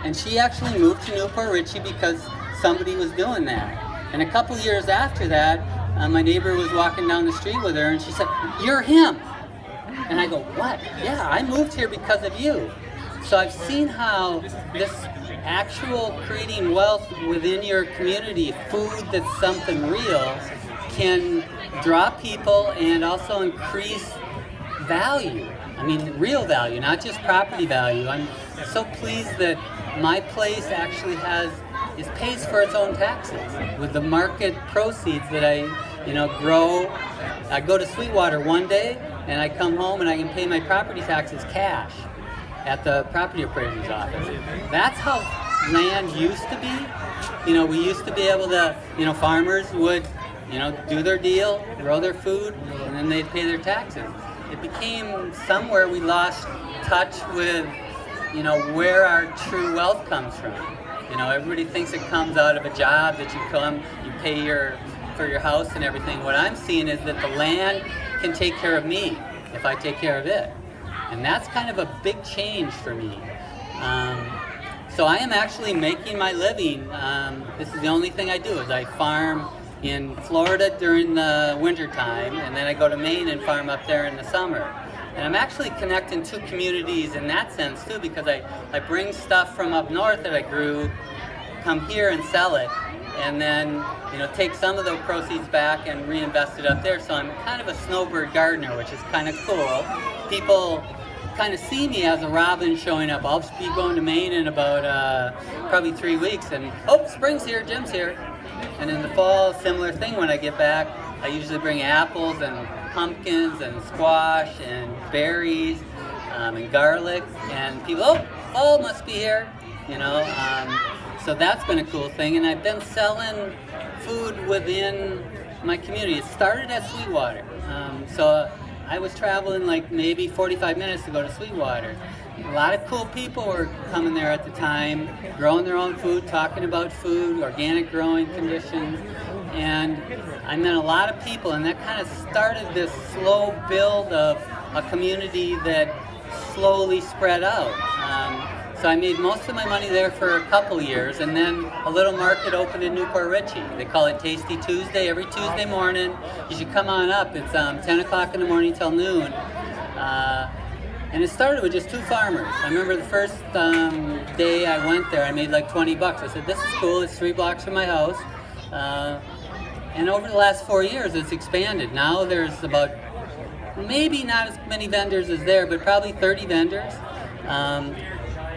And she actually moved to Newport Richie because somebody was doing that. And a couple years after that, my neighbor was walking down the street with her and she said, "You're him." And I go, "What?" "Yeah, I moved here because of you." So I've seen how this actual creating wealth within your community, food that's something real, can draw people and also increase value. I mean, real value, not just property value. I'm so pleased that my place actually pays for its own taxes with the market proceeds that I grow. I go to Sweetwater one day and I come home and I can pay my property taxes cash at the property appraiser's office. That's how land used to be. We used to be able to, farmers would, do their deal, grow their food, and then they'd pay their taxes. It became somewhere we lost touch with, where our true wealth comes from. Everybody thinks it comes out of a job that you pay for your house and everything. What I'm seeing is that the land can take care of me if I take care of it. And that's kind of a big change for me. So I am actually making my living. This is the only thing I do is I farm in Florida during the winter time, and then I go to Maine and farm up there in the summer. And I'm actually connecting two communities in that sense too, because I bring stuff from up north that I grew, come here and sell it, and then take some of the proceeds back and reinvest it up there. So I'm kind of a snowbird gardener, which is kind of cool. People kind of see me as a robin showing up. I'll be going to Maine in about probably 3 weeks, and spring's here, Jim's here. And in the fall, similar thing. When I get back, I usually bring apples and pumpkins and squash and berries and garlic, and people, fall must be here, so that's been a cool thing. And I've been selling food within my community. It started at Sweetwater, so I was traveling like maybe 45 minutes to go to Sweetwater. A lot of cool people were coming there at the time, growing their own food, talking about food, organic growing conditions, and I met a lot of people, and that kind of started this slow build of a community that slowly spread out. So I made most of my money there for a couple years, and then a little market opened in Newport Richie. They call it Tasty Tuesday. Every Tuesday morning, you should come on up. It's 10 o'clock in the morning till noon. And it started with just two farmers. I remember the first day I went there, I made like $20. I said, "This is cool, it's 3 blocks from my house." And over the last 4 years, it's expanded. Now there's about, maybe not as many vendors as there, but probably 30 vendors.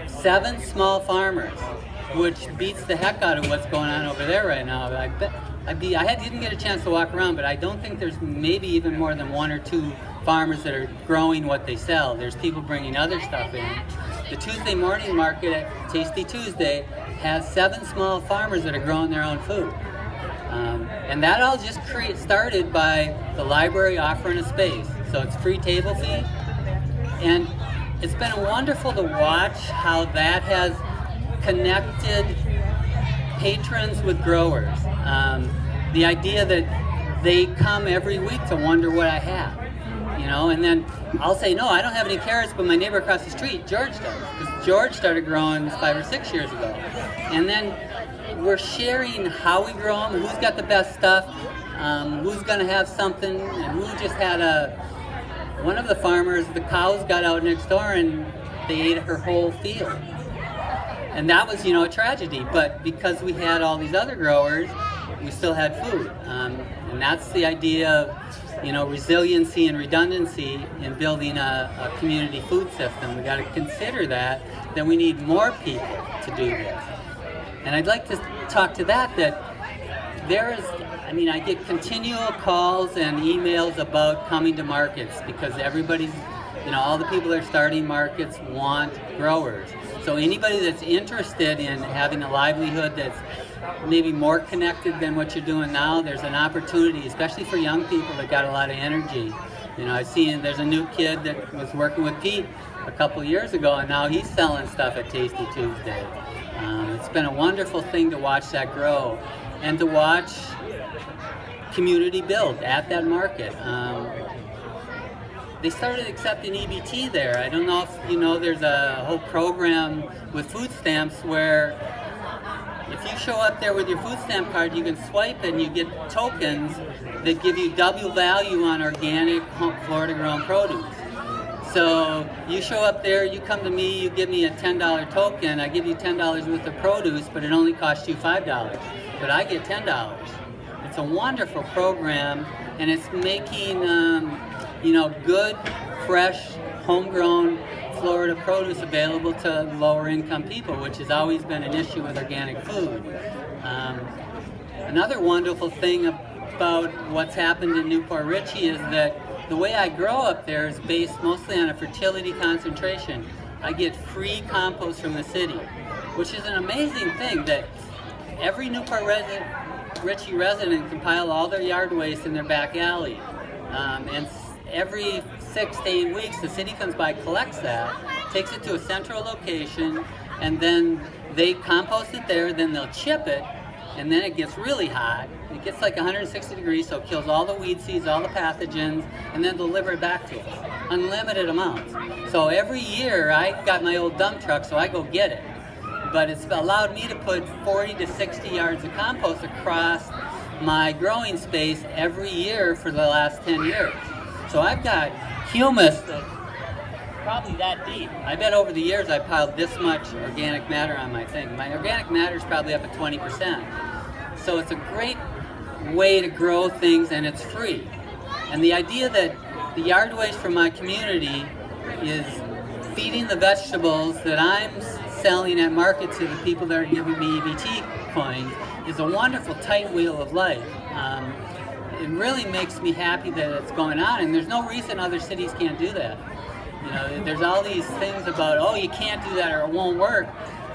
7 small farmers, which beats the heck out of what's going on over there right now. I didn't get a chance to walk around, but I don't think there's maybe even more than 1 or 2 farmers that are growing what they sell. There's people bringing other stuff in. The Tuesday morning market at Tasty Tuesday has 7 small farmers that are growing their own food. And that all just started by the library offering a space. So it's free table fee. And it's been wonderful to watch how that has connected patrons with growers. The idea that they come every week to wonder what I have. And then I'll say, "No, I don't have any carrots, but my neighbor across the street, George does." Because George started growing 5 or 6 years ago. And then we're sharing how we grow them, who's got the best stuff, who's going to have something, and who just had one of the farmers, the cows got out next door and they ate her whole field. And that was, a tragedy. But because we had all these other growers, we still had food. And that's the idea of, resiliency and redundancy in building a community food system. We got to consider that we need more people to do this. And I'd like to talk to that I get continual calls and emails about coming to markets because everybody's, all the people that are starting markets want growers. So anybody that's interested in having a livelihood that's maybe more connected than what you're doing now, there's an opportunity, especially for young people that got a lot of energy. I've seen there's a new kid that was working with Pete a couple years ago, and now he's selling stuff at Tasty Tuesday. It's been a wonderful thing to watch that grow and to watch community build at that market. they started accepting EBT there. I don't know if you know, there's a whole program with food stamps where if you show up there with your food stamp card, you can swipe and you get tokens that give you double value on organic Florida grown produce. So you show up there, you come to me, you give me a $10 token, I give you $10 worth of produce, but it only costs you $5. But I get $10. It's a wonderful program, and it's making good, fresh, homegrown Florida produce available to lower income people, which has always been an issue with organic food. Another wonderful thing about what's happened in Newport Richey is that the way I grow up there is based mostly on a fertility concentration. I get free compost from the city, which is an amazing thing that every Newport Richey resident can pile all their yard waste in their back alley. And every 6 to 8 weeks, the city comes by, collects that, takes it to a central location, and then they compost it there, then they'll chip it, and then it gets really hot. It gets like 160 degrees, so it kills all the weed seeds, all the pathogens, and then deliver it back to us. Unlimited amounts. So every year, I got my old dump truck, so I go get it. But it's allowed me to put 40 to 60 yards of compost across my growing space every year for the last 10 years. So I've got humus that's probably that deep. I bet over the years I piled this much organic matter on my thing. My organic matter is probably up at 20%. So it's a great way to grow things, and it's free. And the idea that the yard waste from my community is feeding the vegetables that I'm selling at market to the people that are giving me EBT coins is a wonderful tight wheel of life. It really makes me happy that it's going on, and there's no reason other cities can't do that. You know, there's all these things about, oh, you can't do that or it won't work,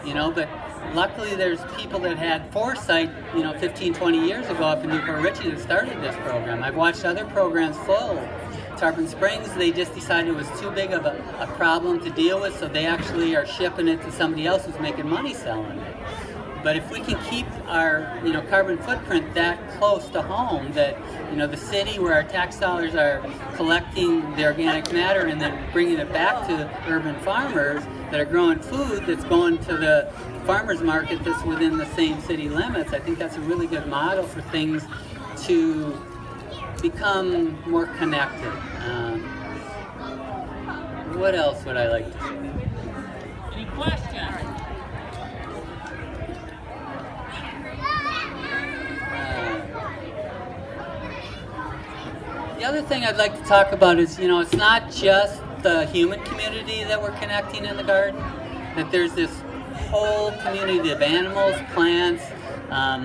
but luckily there's people that had foresight, 15, 20 years ago up in Newport Richey that started this program. I've watched other programs fold. Tarpon Springs, they just decided it was too big of a problem to deal with, so they actually are shipping it to somebody else who's making money selling it. But if we can keep our, carbon footprint that close to home, that, the city where our tax dollars are collecting the organic matter and then bringing it back to urban farmers that are growing food that's going to the farmers market that's within the same city limits, I think that's a really good model for things to become more connected. What else would I like to say? Any questions? The other thing I'd like to talk about is, it's not just the human community that we're connecting in the garden, that there's this whole community of animals, plants,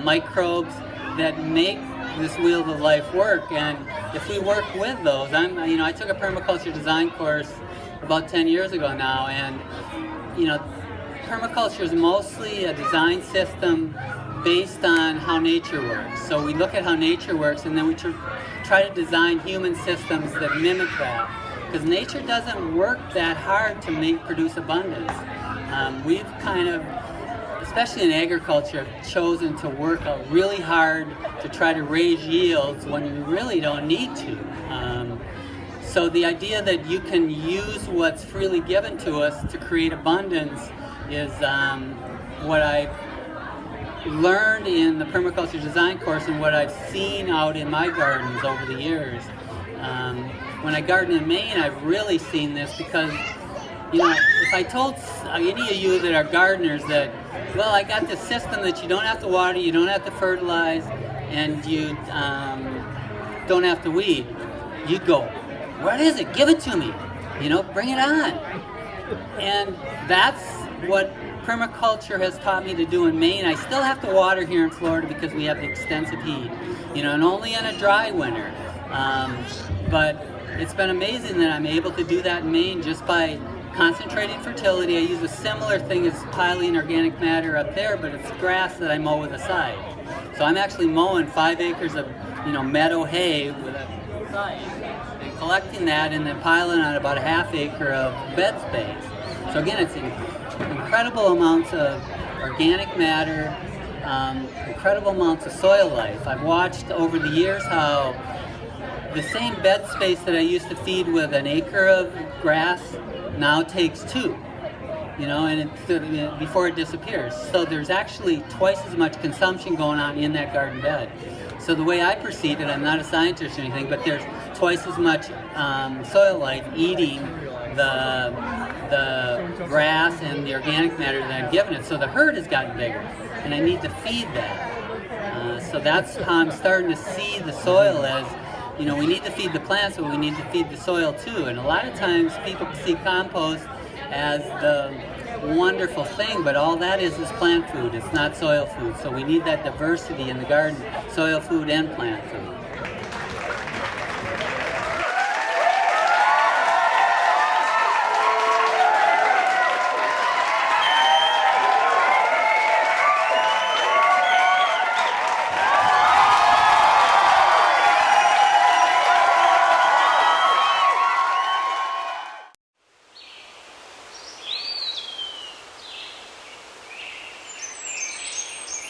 microbes that make this wheel of life work. And if we work with those, I took a permaculture design course about 10 years ago now, and permaculture is mostly a design system based on how nature works. So we look at how nature works, and then we try to design human systems that mimic that. Because nature doesn't work that hard to produce abundance. We've kind of, especially in agriculture, chosen to work out really hard to try to raise yields when we really don't need to. So the idea that you can use what's freely given to us to create abundance is what I've learned in the permaculture design course and what I've seen out in my gardens over the years. When I garden in Maine, I've really seen this because, if I told any of you that are gardeners that, well, I got this system that you don't have to water, you don't have to fertilize, and you don't have to weed, you'd go, what is it? Give it to me. Bring it on. And that's what permaculture has taught me to do in Maine. I still have to water here in Florida because we have the extensive heat, and only in a dry winter. But it's been amazing that I'm able to do that in Maine just by concentrating fertility. I use a similar thing as piling organic matter up there, but it's grass that I mow with a scythe. So I'm actually mowing 5 acres of meadow hay with a scythe and collecting that and then piling on about a half acre of bed space. So again, it's incredible amounts of organic matter, incredible amounts of soil life. I've watched over the years how the same bed space that I used to feed with an acre of grass now takes 2. And before it disappears. So there's actually twice as much consumption going on in that garden bed. So the way I perceive it, I'm not a scientist or anything, but there's twice as much soil life eating the grass and the organic matter that I'm giving it. So the herd has gotten bigger, and I need to feed that. So that's how I'm starting to see the soil as, we need to feed the plants, but we need to feed the soil too. And a lot of times people see compost as the wonderful thing, but all that is plant food. It's not soil food. So we need that diversity in the garden, soil food and plant food.